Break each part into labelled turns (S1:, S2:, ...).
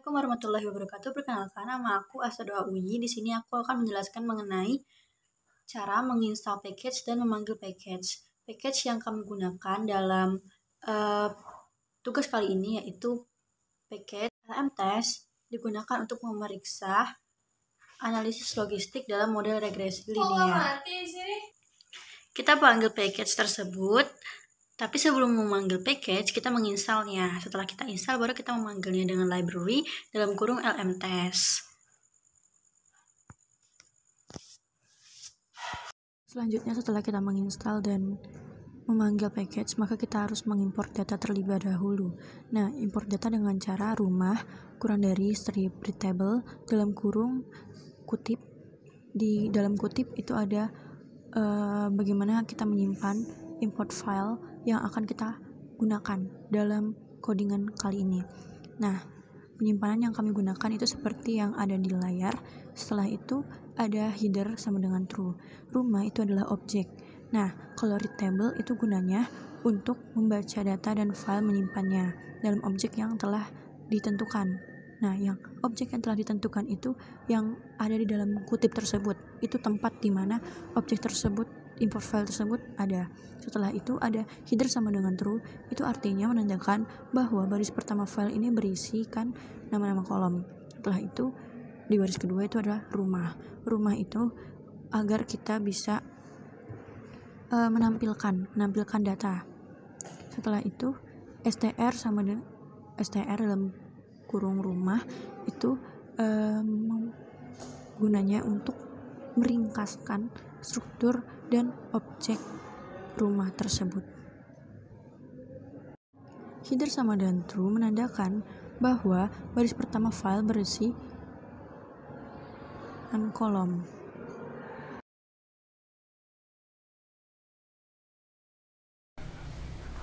S1: Assalamualaikum warahmatullahi wabarakatuh. Perkenalkan, nama aku Asadoa Uyi. Di sini aku akan menjelaskan mengenai cara menginstal package dan memanggil package. Package yang kami gunakan dalam tugas kali ini yaitu package LM Test digunakan untuk memeriksa analisis logistik dalam model regresi linear. Kita panggil package tersebut. Tapi sebelum memanggil package, kita menginstalnya. Setelah kita install, baru kita memanggilnya dengan library dalam kurung LM Test. Selanjutnya, setelah kita menginstal dan memanggil package, maka kita harus mengimport data terlebih dahulu. Nah, import data dengan cara rumah kurang dari strip readable dalam kurung kutip. Di dalam kutip itu ada bagaimana kita menyimpan import file yang akan kita gunakan dalam codingan kali ini. Nah, penyimpanan yang kami gunakan itu seperti yang ada di layar. Setelah itu ada header sama dengan true. Rumah itu adalah objek. Nah, kalau readable itu gunanya untuk membaca data dan file menyimpannya dalam objek yang telah ditentukan. Nah, yang objek yang telah ditentukan itu yang ada di dalam kutip tersebut. Itu tempat di mana objek tersebut, import file tersebut ada. Setelah itu ada header sama dengan true. Itu artinya menandakan bahwa baris pertama file ini berisikan nama-nama kolom. Setelah itu di baris kedua itu adalah rumah. Rumah itu agar kita bisa menampilkan data. Setelah itu str sama dengan str dalam kurung rumah itu gunanya untuk meringkaskan struktur dan objek rumah tersebut. Header sama dan true menandakan bahwa baris pertama file berisi kolom.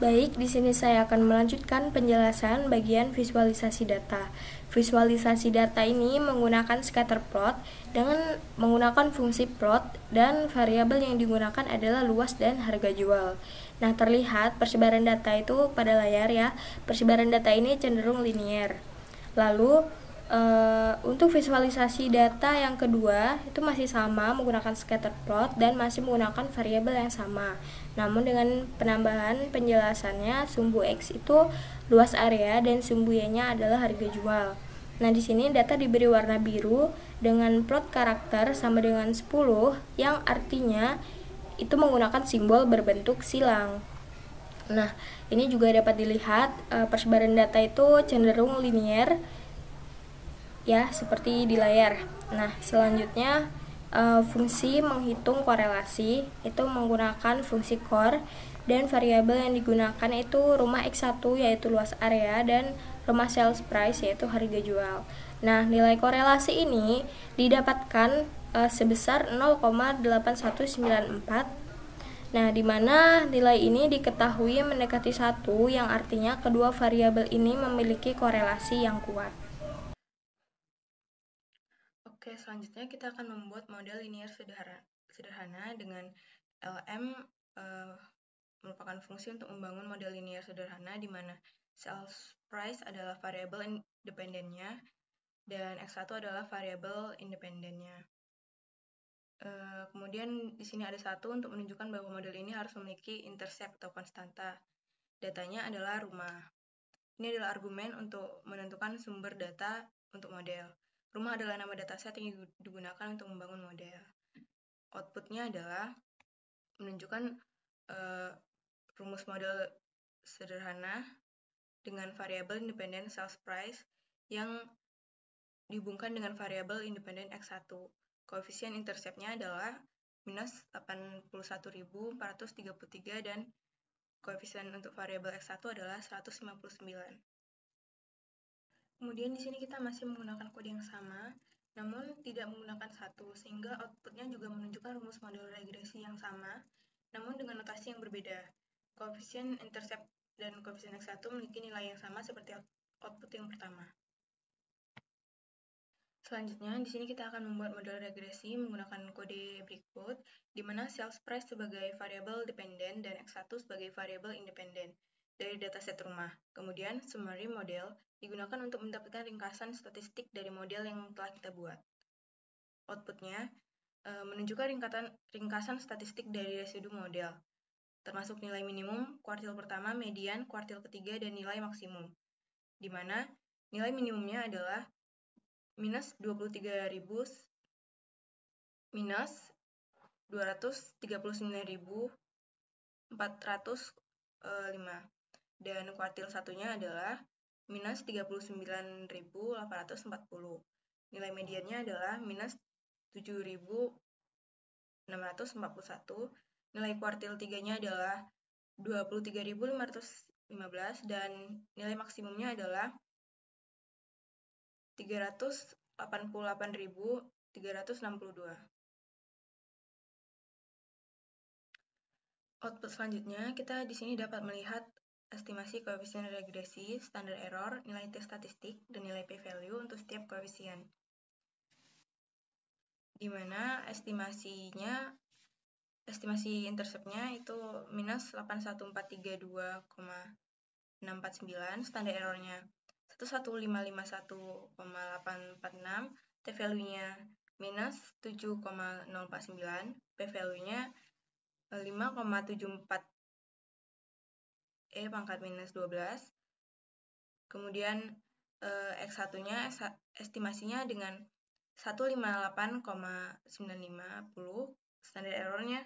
S2: Baik, di sini saya akan melanjutkan penjelasan bagian visualisasi data. Visualisasi data ini menggunakan scatter plot dengan menggunakan fungsi plot dan variabel yang digunakan adalah luas dan harga jual. Nah, terlihat persebaran data itu pada layar ya. Persebaran data ini cenderung linear. Lalu untuk visualisasi data yang kedua itu masih sama menggunakan scatter plot dan masih menggunakan variabel yang sama. Namun dengan penambahan penjelasannya, sumbu X itu luas area dan sumbu Y-nya adalah harga jual. Nah, di sini data diberi warna biru dengan plot karakter sama dengan 10 yang artinya itu menggunakan simbol berbentuk silang. Nah, ini juga dapat dilihat persebaran data itu cenderung linear ya, seperti di layar. Nah, selanjutnya fungsi menghitung korelasi itu menggunakan fungsi core dan variabel yang digunakan itu rumah X1 yaitu luas area dan rumah sales price yaitu harga jual. Nah, nilai korelasi ini didapatkan sebesar 0,8194. Nah, di mana nilai ini diketahui mendekati 1 yang artinya kedua variabel ini memiliki korelasi yang kuat.
S3: Oke, selanjutnya kita akan membuat model linear sederhana dengan LM merupakan fungsi untuk membangun model linear sederhana di mana sales price adalah variabel independennya dan X1 adalah variabel independennya. Kemudian di sini ada satu untuk menunjukkan bahwa model ini harus memiliki intercept atau konstanta. Datanya adalah rumah. Ini adalah argumen untuk menentukan sumber data untuk model. Rumah adalah nama dataset yang digunakan untuk membangun model. Outputnya adalah menunjukkan rumus model sederhana dengan variabel independen sales price yang dihubungkan dengan variabel independen X1. Koefisien interceptnya adalah minus 81.433 dan koefisien untuk variabel X1 adalah 159. Kemudian di sini kita masih menggunakan kode yang sama, namun tidak menggunakan satu, sehingga outputnya juga menunjukkan rumus model regresi yang sama, namun dengan notasi yang berbeda. Koefisien intercept dan koefisien X1 memiliki nilai yang sama seperti output yang pertama. Selanjutnya, di sini kita akan membuat model regresi menggunakan kode berikut, di mana sales price sebagai variabel dependen dan X1 sebagai variabel independen dari dataset rumah. Kemudian, summary model, digunakan untuk mendapatkan ringkasan statistik dari model yang telah kita buat. Outputnya menunjukkan ringkasan statistik dari residu model, termasuk nilai minimum, kuartil pertama, median, kuartil ketiga, dan nilai maksimum, di mana nilai minimumnya adalah minus 23.000 minus 239.405, dan kuartil satunya adalah minus 39.840. Nilai mediannya adalah minus 7.641. Nilai kuartil 3-nya adalah 23.515 dan nilai maksimumnya adalah 388.362. Output selanjutnya, kita di sini dapat melihat estimasi koefisien regresi, standar error, nilai tes statistik, dan nilai p-value untuk setiap koefisien. Di mana estimasi interceptnya itu minus 81432,649, standar errornya 11551,846, t-value-nya minus 7,049, p-value-nya 5,74 pangkat minus 12. Kemudian X1-nya estimasinya dengan 158,950, standar errornya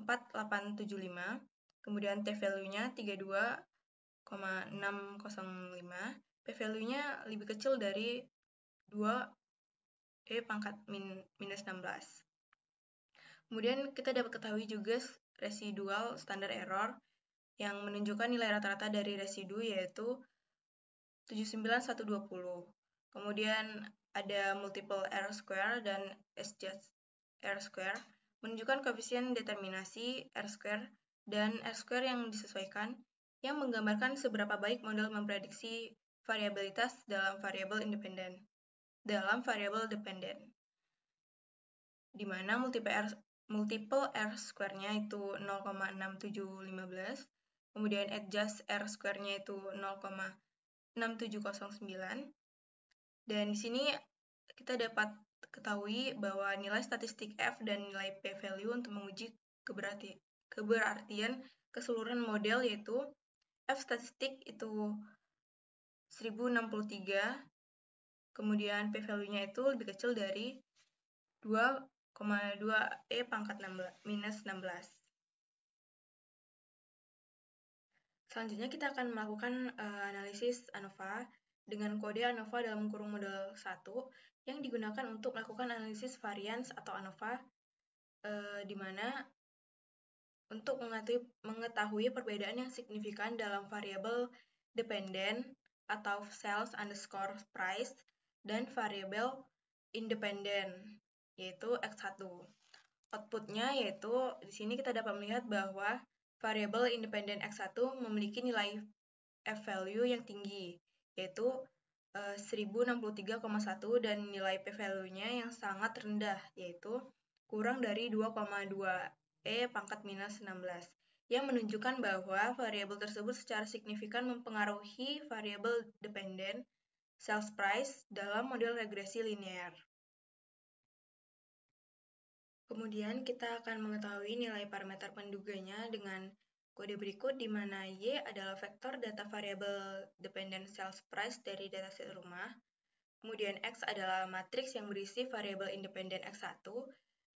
S3: 4875, kemudian t-value-nya 32,605, p-value-nya lebih kecil dari 2 pangkat minus 16. Kemudian kita dapat ketahui juga residual standar error yang menunjukkan nilai rata-rata dari residu yaitu 79120. Kemudian ada multiple R square dan S-just R square menunjukkan koefisien determinasi R square dan R square yang disesuaikan yang menggambarkan seberapa baik model memprediksi variabilitas dalam variabel dependen. Di mana multiple R square-nya itu 0,6715, kemudian adjust R square-nya itu 0,6709. Dan di sini kita dapat ketahui bahwa nilai statistik F dan nilai p-value untuk menguji keberartian keseluruhan model yaitu F statistik itu 1063, kemudian p-value-nya itu lebih kecil dari 2,2 pangkat minus 16. Selanjutnya kita akan melakukan analisis ANOVA dengan kode ANOVA dalam kurung model 1 yang digunakan untuk melakukan analisis varians atau ANOVA di mana untuk mengetahui perbedaan yang signifikan dalam variabel dependen atau sales underscore price dan variabel independen yaitu X1. Outputnya yaitu di sini kita dapat melihat bahwa variabel independen X1 memiliki nilai F-value yang tinggi yaitu 1063,1 dan nilai p-value-nya yang sangat rendah yaitu kurang dari 2,2 pangkat minus 16 yang menunjukkan bahwa variabel tersebut secara signifikan mempengaruhi variabel dependen sales price dalam model regresi linear. Kemudian kita akan mengetahui nilai parameter penduganya dengan kode berikut di mana Y adalah vektor data variabel dependent sales price dari dataset rumah. Kemudian X adalah matriks yang berisi variabel independen X1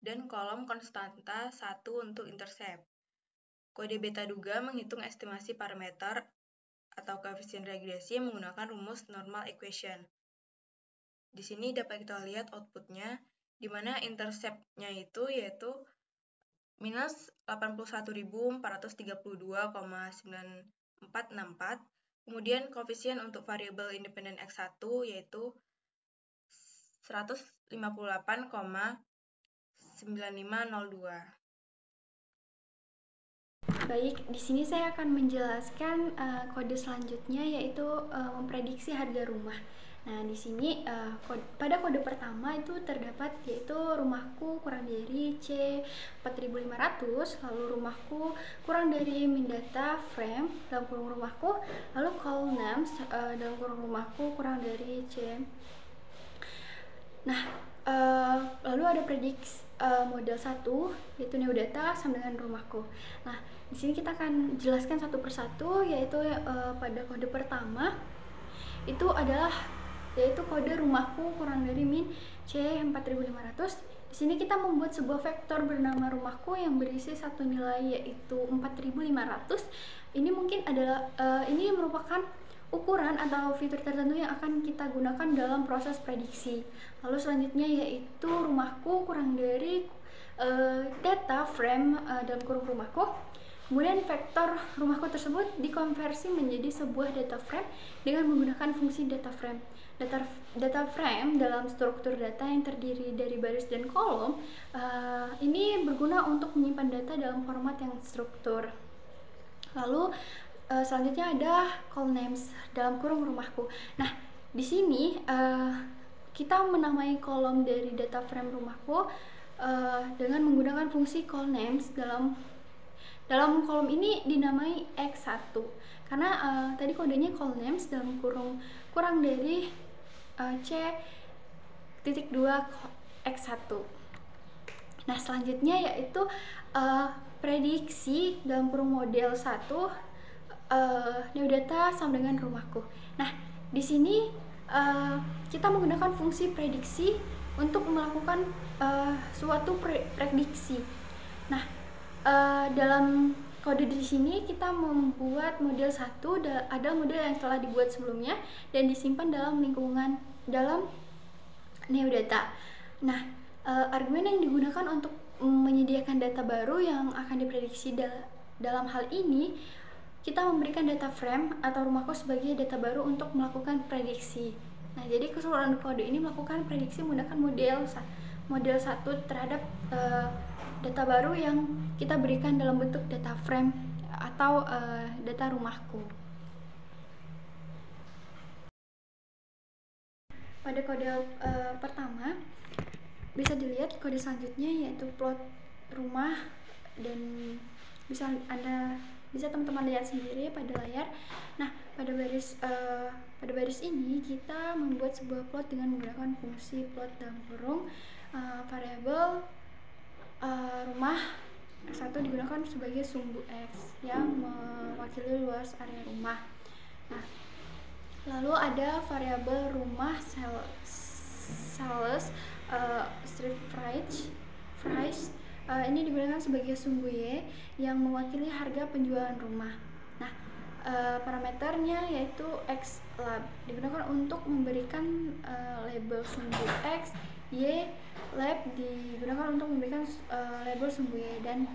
S3: dan kolom konstanta 1 untuk intercept. Kode beta duga menghitung estimasi parameter atau koefisien regresi menggunakan rumus normal equation. Di sini dapat kita lihat outputnya di mana intercept-nya itu yaitu minus 81.432,9464, kemudian koefisien untuk variabel independen X1 yaitu 158,9502.
S4: Baik, di sini saya akan menjelaskan kode selanjutnya yaitu memprediksi harga rumah. Nah, di sini pada kode pertama itu terdapat yaitu rumahku kurang dari C4500, lalu rumahku kurang dari min data frame dalam kurung rumahku, lalu call names dalam kurung rumahku kurang dari C. Nah, lalu ada prediksi model 1 yaitu neodata sama dengan rumahku. Nah, di sini kita akan jelaskan satu persatu, yaitu pada kode pertama itu adalah yaitu kode rumahku kurang dari min C4500. Di sini kita membuat sebuah vektor bernama rumahku yang berisi satu nilai yaitu 4500. Ini mungkin adalah ini merupakan ukuran atau fitur tertentu yang akan kita gunakan dalam proses prediksi. Lalu selanjutnya yaitu rumahku kurang dari data frame dalam kurung rumahku. Kemudian vektor rumahku tersebut dikonversi menjadi sebuah data frame dengan menggunakan fungsi data frame. Data frame dalam struktur data yang terdiri dari baris dan kolom ini berguna untuk menyimpan data dalam format yang struktur. Lalu selanjutnya ada call names dalam kurung rumahku. Nah, di sini kita menamai kolom dari data frame rumahku dengan menggunakan fungsi call names. Dalam kolom ini dinamai X1 karena tadi kodenya call names dalam kurang dari C.2 X1. Nah, selanjutnya yaitu prediksi dalam kurung model 1 neodata sama dengan rumahku. Nah, di sini kita menggunakan fungsi prediksi untuk melakukan suatu prediksi. Nah, dalam kode di sini kita membuat model 1 ada model yang telah dibuat sebelumnya dan disimpan dalam lingkungan dalam neodata. Nah, argumen yang digunakan untuk menyediakan data baru yang akan diprediksi dalam hal ini kita memberikan data frame atau rumahku sebagai data baru untuk melakukan prediksi. Nah, jadi keseluruhan kode ini melakukan prediksi menggunakan model 1 terhadap data baru yang kita berikan dalam bentuk data frame atau data rumahku. Pada kode pertama bisa dilihat kode selanjutnya yaitu plot rumah, dan bisa teman-teman lihat sendiri pada layar. Nah, pada baris ini kita membuat sebuah plot dengan menggunakan fungsi plot dalam kurung variabel rumah X1 digunakan sebagai sumbu X yang mewakili luas area rumah. Nah, lalu ada variabel rumah sales strip price ini digunakan sebagai sumbu Y yang mewakili harga penjualan rumah. Nah, parameternya yaitu X lab digunakan untuk memberikan label sumbu X. Y lab digunakan untuk memberikan label sumbu Y, dan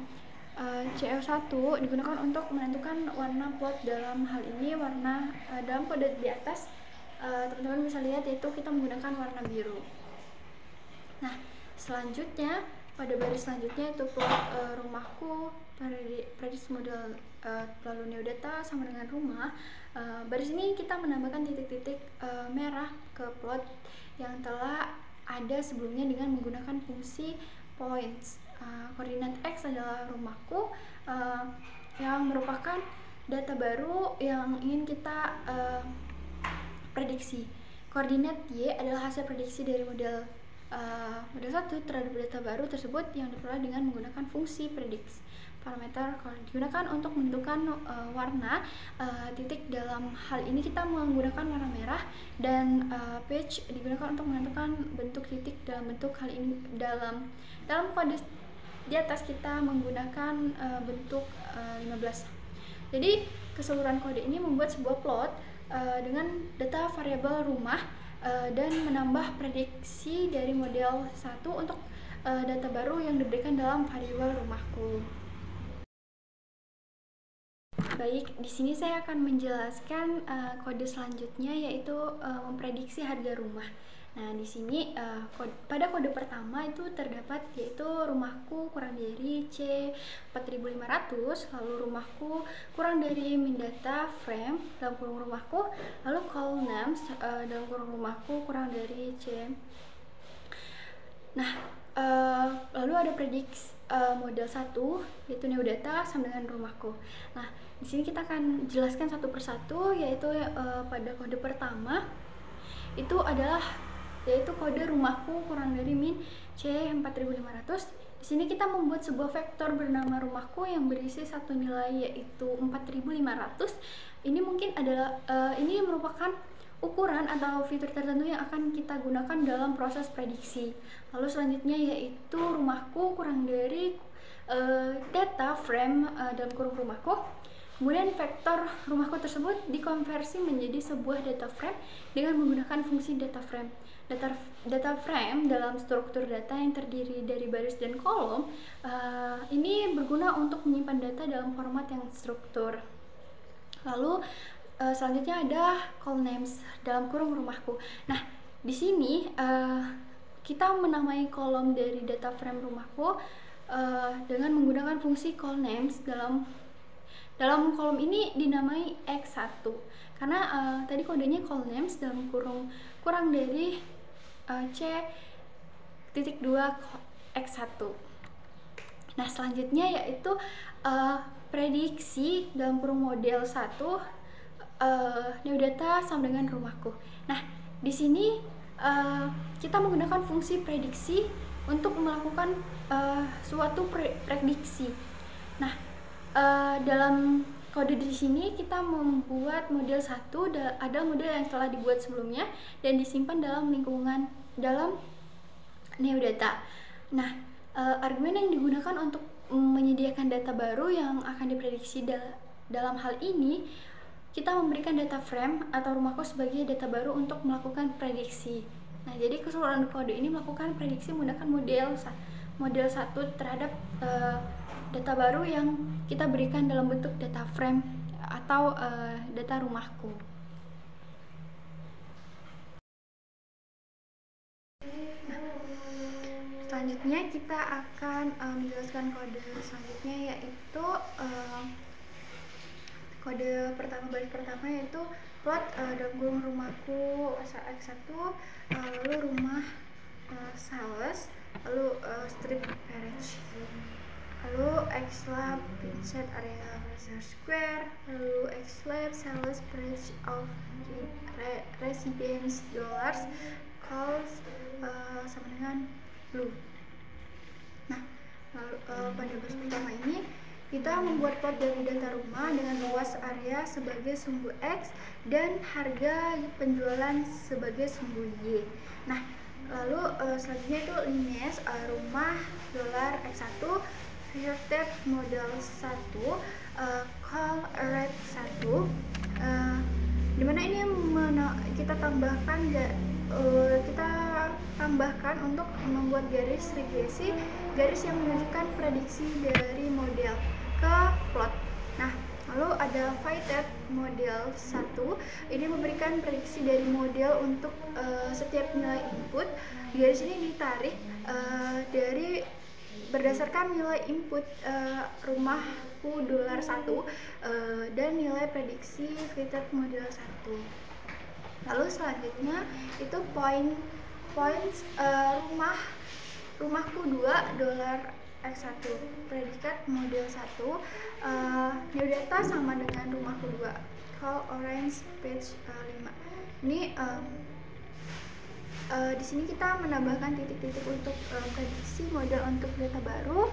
S4: CO1 digunakan untuk menentukan warna plot. Dalam hal ini warna dalam kode di atas teman-teman bisa lihat yaitu kita menggunakan warna biru. Nah, selanjutnya pada baris selanjutnya itu plot rumahku prediksi model lalu neodata sama dengan rumah. Baris ini kita menambahkan titik-titik merah ke plot yang telah ada sebelumnya dengan menggunakan fungsi points. Koordinat X adalah rumahku yang merupakan data baru yang ingin kita prediksi. Koordinat Y adalah hasil prediksi dari model 1 terhadap data baru tersebut yang diperoleh dengan menggunakan fungsi prediksi. Parameter digunakan untuk menentukan warna titik. Dalam hal ini kita menggunakan warna merah, dan page digunakan untuk menentukan bentuk titik. Dalam bentuk hal ini dalam kode di atas kita menggunakan bentuk 15. Jadi keseluruhan kode ini membuat sebuah plot dengan data variabel rumah dan menambah prediksi dari model 1 untuk data baru yang diberikan dalam variabel rumahku. Baik, di sini saya akan menjelaskan kode selanjutnya, yaitu memprediksi harga rumah. Nah, di sini pada kode pertama itu terdapat yaitu rumahku kurang dari C 4500, lalu rumahku kurang dari Mindata Frame dalam kurung rumahku, lalu call names dalam kurung rumahku kurang dari C. Nah, lalu ada prediksi model 1 yaitu Neodata sama dengan rumahku. Nah, di sini kita akan jelaskan satu persatu, yaitu pada kode pertama itu adalah yaitu kode rumahku kurang dari min C 4500. Di sini kita membuat sebuah vektor bernama rumahku yang berisi satu nilai yaitu 4500. Ini mungkin adalah ini merupakan ukuran atau fitur tertentu yang akan kita gunakan dalam proses prediksi. Lalu selanjutnya yaitu rumahku kurang dari data frame dalam kurung rumahku. Kemudian vektor rumahku tersebut dikonversi menjadi sebuah data frame dengan menggunakan fungsi data frame. Data frame dalam struktur data yang terdiri dari baris dan kolom ini berguna untuk menyimpan data dalam format yang struktur. Lalu selanjutnya ada call names dalam kurung rumahku. Nah, di sini kita menamai kolom dari data frame rumahku dengan menggunakan fungsi call names. Dalam kolom ini dinamai X1 karena tadi kodenya call names dalam kurang dari C.2 X1. Nah, selanjutnya yaitu prediksi dalam kurung model 1 Neodata sama dengan rumahku. Nah, di sini kita menggunakan fungsi prediksi untuk melakukan suatu prediksi. Nah, dalam kode di sini kita membuat model 1 ada model yang telah dibuat sebelumnya dan disimpan dalam lingkungan dalam Neodata. Nah, argumen yang digunakan untuk menyediakan data baru yang akan diprediksi dalam hal ini, kita memberikan data frame atau rumahku sebagai data baru untuk melakukan prediksi. Nah, jadi keseluruhan kode ini melakukan prediksi menggunakan model 1 terhadap data baru yang kita berikan dalam bentuk data frame atau data rumahku. Nah, selanjutnya kita akan menjelaskan kode selanjutnya, yaitu kode baris pertama yaitu plot dalam kurung rumahku X1, lalu rumah sales, lalu strip garage, lalu xlab set area reserve square, lalu xlab sales price of residence dollars calls sama dengan blue. Nah, lalu pada baris pertama ini kita membuat plot dari data rumah dengan luas area sebagai sumbu X dan harga penjualan sebagai sumbu Y. Nah, lalu selanjutnya itu lineage rumah dolar X1 verted model 1 call rate 1, dimana ini kita tambahkan untuk membuat garis regresi, garis yang menunjukkan prediksi dari model ke plot. Nah, lalu ada weighted model 1, ini memberikan prediksi dari model untuk setiap nilai input. Garis ini ditarik dari berdasarkan nilai input rumahku dolar 1 dan nilai prediksi weighted model 1. Lalu selanjutnya itu points rumahku 2 dolar X1 predikat model 1, Neodata sama dengan rumahku 2 call orange page 5. Ini di sini kita menambahkan titik-titik untuk prediksi model untuk data baru.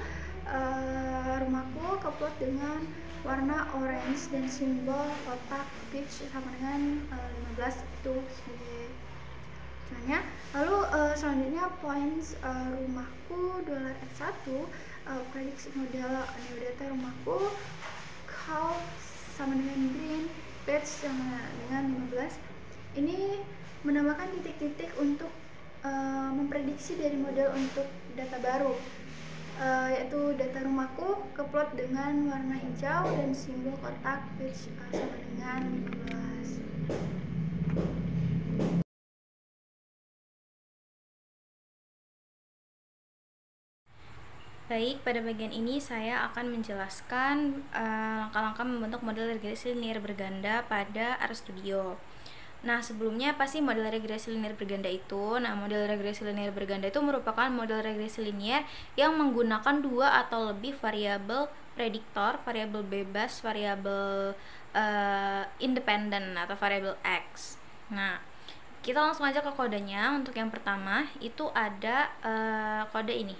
S4: Rumahku keplot dengan warna orange dan simbol kotak pitch sama dengan 15 itu sebagai contohnya. Lalu selanjutnya points rumahku dolar X1 prediksi model Neodata rumahku call sama dengan green pitch sama dengan 15. Ini menambahkan titik-titik untuk memprediksi dari model untuk data baru. yaitu data rumahku keplot dengan warna hijau dan simbol kotak pitch sama dengan 15.
S2: Baik, pada bagian ini saya akan menjelaskan langkah-langkah membentuk model regresi linear berganda pada RStudio. Nah, sebelumnya apa sih model regresi linear berganda itu? Nah, model regresi linear berganda itu merupakan model regresi linear yang menggunakan 2 atau lebih variabel prediktor, variabel bebas, variabel independen atau variabel X. Nah, kita langsung aja ke kodenya. Untuk yang pertama itu ada kode ini.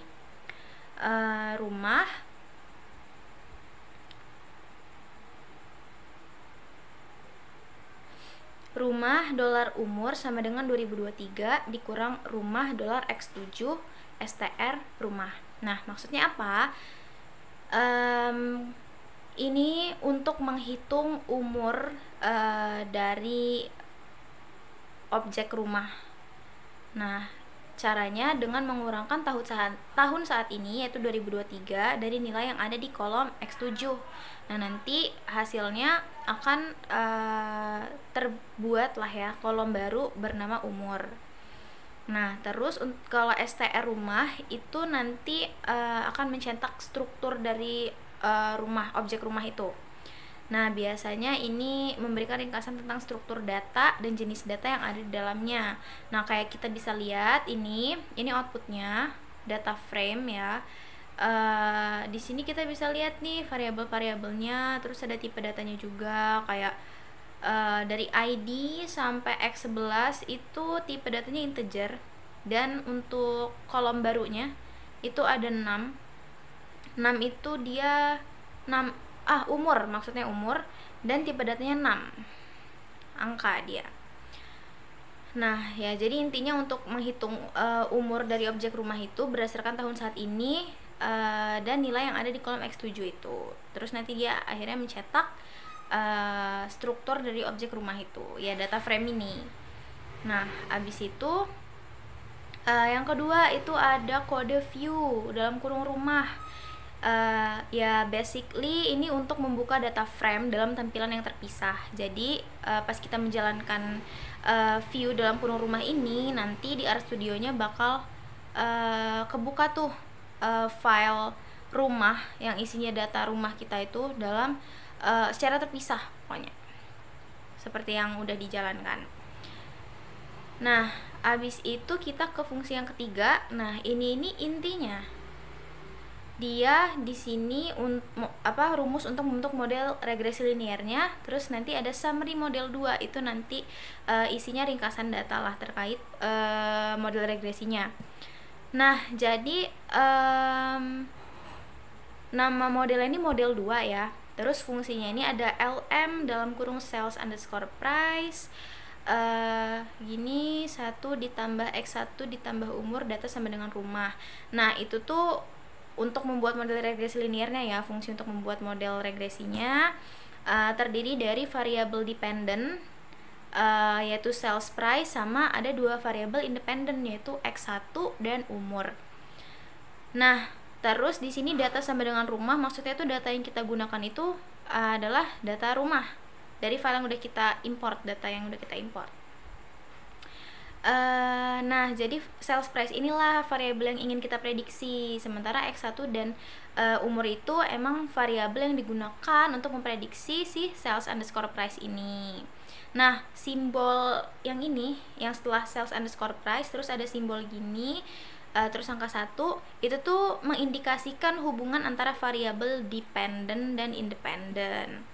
S2: Rumah dolar umur sama dengan 2023 dikurang rumah dolar X7 STR rumah. Nah, maksudnya apa? Ini untuk menghitung umur dari objek rumah. Nah, caranya dengan mengurangkan tahun saat ini yaitu 2023 dari nilai yang ada di kolom X7. Nah, nanti hasilnya akan terbuat lah ya kolom baru bernama umur. Nah, terus kalau STR rumah itu nanti akan mencetak struktur dari objek rumah itu. Nah, biasanya ini memberikan ringkasan tentang struktur data dan jenis data yang ada di dalamnya. Nah, kayak kita bisa lihat ini outputnya data frame ya. Di sini kita bisa lihat nih variabel-variabelnya, terus ada tipe datanya juga kayak dari ID sampai X11 itu tipe datanya integer, dan untuk kolom barunya itu ada 6 itu dia umur, maksudnya umur, dan tipe datanya 6 angka dia. Nah, ya jadi intinya untuk menghitung umur dari objek rumah itu berdasarkan tahun saat ini dan nilai yang ada di kolom X7 itu. Terus nanti dia akhirnya mencetak struktur dari objek rumah itu, ya data frame ini. Nah, abis itu yang kedua itu ada kode view dalam kurung rumah. Ya basically ini untuk membuka data frame dalam tampilan yang terpisah. Jadi pas kita menjalankan view dalam kurung rumah ini, nanti di RStudionya bakal kebuka tuh file rumah yang isinya data rumah kita itu dalam secara terpisah pokoknya, seperti yang udah dijalankan. Nah, abis itu kita ke fungsi yang ketiga. Nah, ini intinya dia di sini rumus untuk membentuk model regresi linearnya. Terus nanti ada summary model 2, itu nanti isinya ringkasan data lah terkait model regresinya. Nah, jadi nama model ini model 2 ya. Terus fungsinya ini ada LM dalam kurung sales underscore price gini 1 ditambah X1 ditambah umur data sama dengan rumah. Nah, itu tuh untuk membuat model regresi linearnya ya. Fungsi untuk membuat model regresinya terdiri dari variabel dependent yaitu sales price, sama ada 2 variabel independent yaitu X1 dan umur. Nah, terus di sini data sama dengan rumah, maksudnya itu data yang kita gunakan itu adalah data rumah dari file yang udah kita import, data yang udah kita import. Nah, jadi sales price inilah variabel yang ingin kita prediksi, sementara X1 dan umur itu emang variabel yang digunakan untuk memprediksi si sales underscore price ini. Nah, simbol yang ini, yang setelah sales underscore price terus ada simbol gini, terus angka 1, itu tuh mengindikasikan hubungan antara variabel dependent dan independent.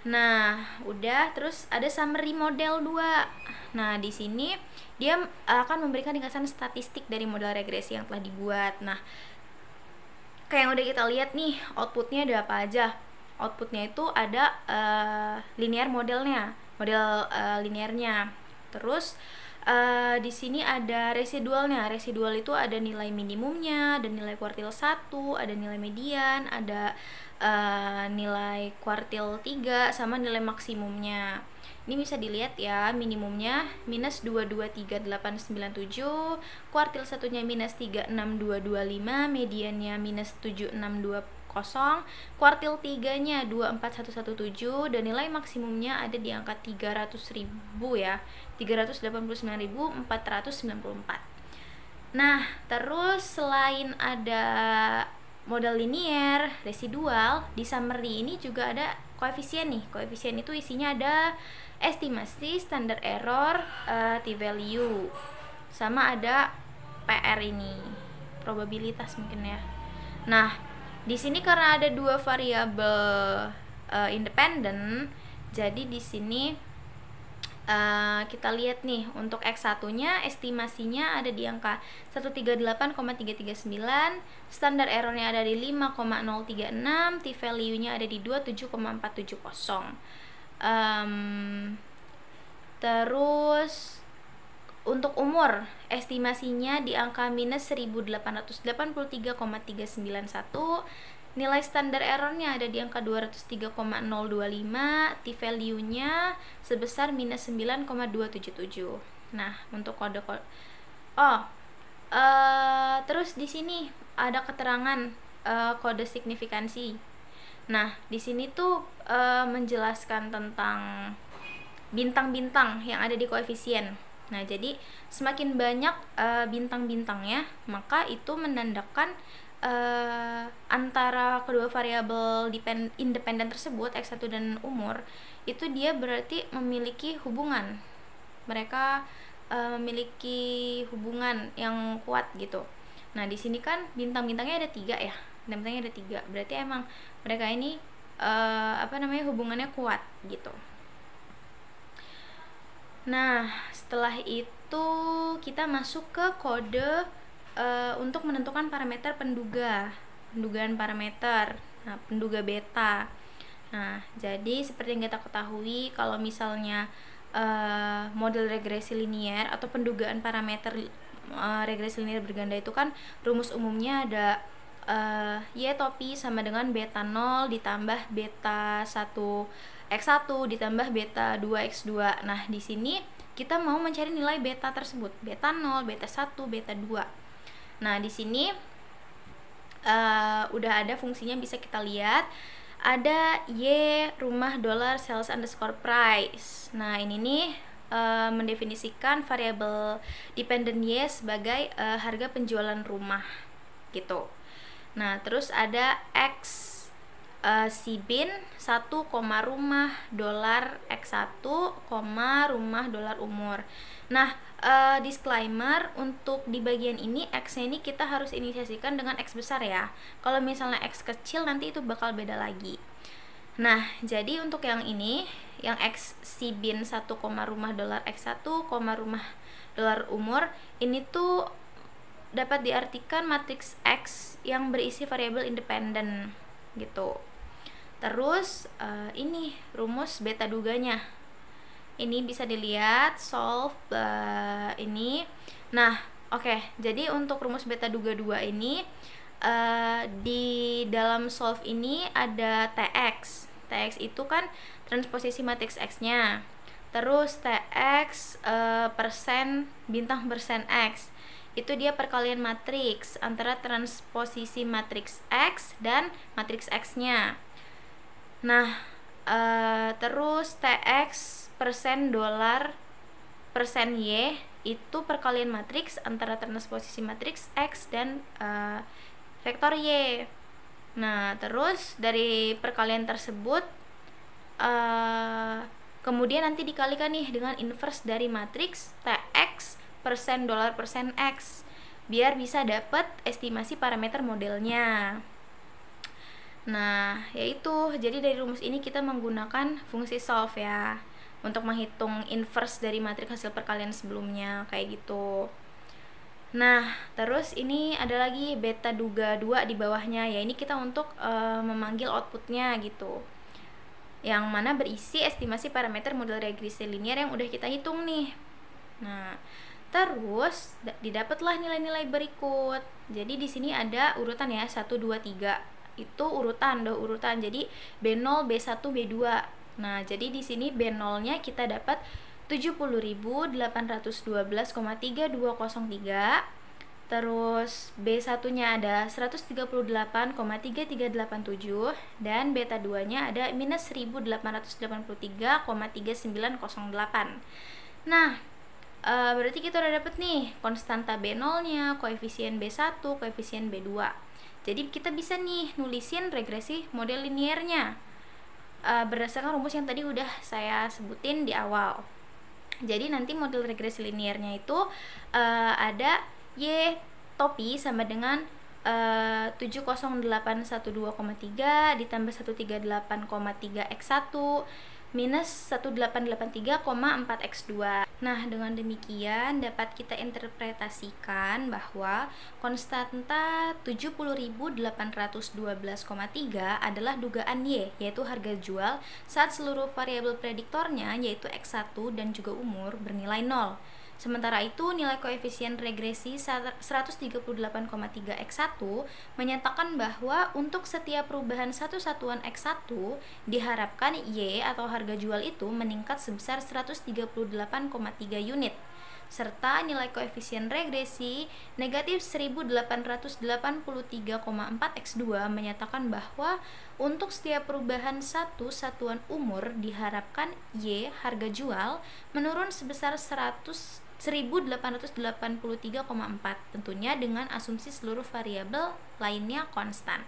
S2: Nah, udah, terus ada summary model 2. Nah, di sini dia akan memberikan ringkasan statistik dari model regresi yang telah dibuat. Nah, kayak yang udah kita lihat nih, outputnya ada apa aja. Outputnya itu ada linear modelnya, model linearnya. Terus di sini ada residualnya. Residual itu ada nilai minimumnya, ada nilai kuartil 1, ada nilai median, ada nilai kuartil 3, sama nilai maksimumnya.
S5: Ini bisa dilihat ya, minimumnya minus 223.897, kuartil satunya minus 36225, mediannya minus 7620, kuartil 3-nya 24117, dan nilai maksimumnya ada di angka 300.000 ya, 389.494. Nah, terus selain ada model linier, residual, di summary ini juga ada koefisien nih. Koefisien itu isinya ada estimasi, standard error, t-value, sama ada PR ini, probabilitas mungkin ya. Nah, di sini karena ada dua variabel independen, jadi di sini kita lihat nih, untuk X1-nya estimasinya ada di angka 138,339, standar errornya ada di 5,036, t-value-nya ada di 27,470. Terus untuk umur estimasinya di angka minus 1883,391, nilai standar errornya ada di angka 203,025, t-value-nya sebesar minus 9,277. Nah, untuk kode-kode terus di sini ada keterangan kode signifikansi. Nah, di sini tuh menjelaskan tentang bintang-bintang yang ada di koefisien. Nah, jadi semakin banyak bintang-bintangnya, maka itu menandakan antara kedua variabel independen tersebut, X1 dan umur, itu dia berarti memiliki hubungan. Mereka memiliki hubungan yang kuat gitu. Nah, di sini kan bintang-bintangnya ada 3 ya. Bintang-bintangnya ada 3. Berarti emang mereka ini hubungannya kuat gitu. Nah, setelah itu kita masuk ke kode untuk menentukan parameter pendugaan parameter. Nah, penduga beta. Nah, jadi seperti yang kita ketahui, kalau misalnya model regresi linier atau pendugaan parameter regresi linier berganda itu kan rumus umumnya ada Y topi sama dengan beta 0 ditambah beta 1 X1 ditambah beta 2X2. Nah, di sini kita mau mencari nilai beta tersebut, beta 0, beta 1, beta 2. Nah, di sini udah ada fungsinya, bisa kita lihat. Ada Y rumah dollar sales underscore price. Nah, ini nih mendefinisikan variabel dependent Y sebagai harga penjualan rumah gitu. Nah, terus ada X Sibin 1, rumah dolar X1, rumah dolar umur. Nah, disclaimer, untuk di bagian ini X-nya ini kita harus inisiasikan dengan X besar ya. Kalau misalnya X kecil nanti itu bakal beda lagi. Nah, jadi untuk yang ini, yang X Sibin 1, rumah dolar X1, rumah dolar umur, ini tuh dapat diartikan matriks X yang berisi variabel independen gitu. Terus ini rumus beta duganya. Ini bisa dilihat solve ini. Nah, oke. Jadi untuk rumus beta duga 2 ini di dalam solve ini ada TX. TX itu kan transposisi matriks X-nya. Terus TX persen bintang persen X. Itu dia perkalian matriks antara transposisi matriks X dan matriks X-nya. Nah, terus TX persen dolar persen Y itu perkalian matriks antara transposisi matriks X dan vektor Y. Nah, terus dari perkalian tersebut kemudian nanti dikalikan nih dengan inverse dari matriks TX persen dolar persen X biar bisa dapat estimasi parameter modelnya. Nah, yaitu jadi dari rumus ini kita menggunakan fungsi solve ya untuk menghitung inverse dari matriks hasil perkalian sebelumnya kayak gitu. Nah, terus ini ada lagi beta duga 2 di bawahnya ya. Ini kita untuk memanggil outputnya gitu, yang mana berisi estimasi parameter model regresi linier yang udah kita hitung nih. Nah, terus didapatlah nilai-nilai berikut. Jadi di sini ada urutan ya, 1, 2, 3. Itu urutan, jadi B0, B1, B2. Nah, jadi di sini B0-nya kita dapat 70.812,3203. Terus B1-nya ada 138,3387 dan beta 2-nya ada minus 1883,3908. Nah, berarti kita udah dapet nih konstanta B0-nya, koefisien B1, koefisien B2. Jadi kita bisa nih nulisin regresi model linearnya berdasarkan rumus yang tadi udah saya sebutin di awal. Jadi nanti model regresi linearnya itu ada Y topi sama dengan 70812,3 ditambah 138,3 X1 minus 1883,4 X2. Nah, dengan demikian dapat kita interpretasikan bahwa konstanta 70.812,3 adalah dugaan Y, yaitu harga jual saat seluruh variabel prediktornya yaitu X1 dan juga umur bernilai 0. Sementara itu, nilai koefisien regresi 138,3 X1 menyatakan bahwa untuk setiap perubahan satu satuan X1 diharapkan Y atau harga jual itu meningkat sebesar 138,3 unit, serta nilai koefisien regresi negatif 1883,4 X2 menyatakan bahwa untuk setiap perubahan satu satuan umur diharapkan Y harga jual menurun sebesar 1883,4, tentunya dengan asumsi seluruh variabel lainnya konstan.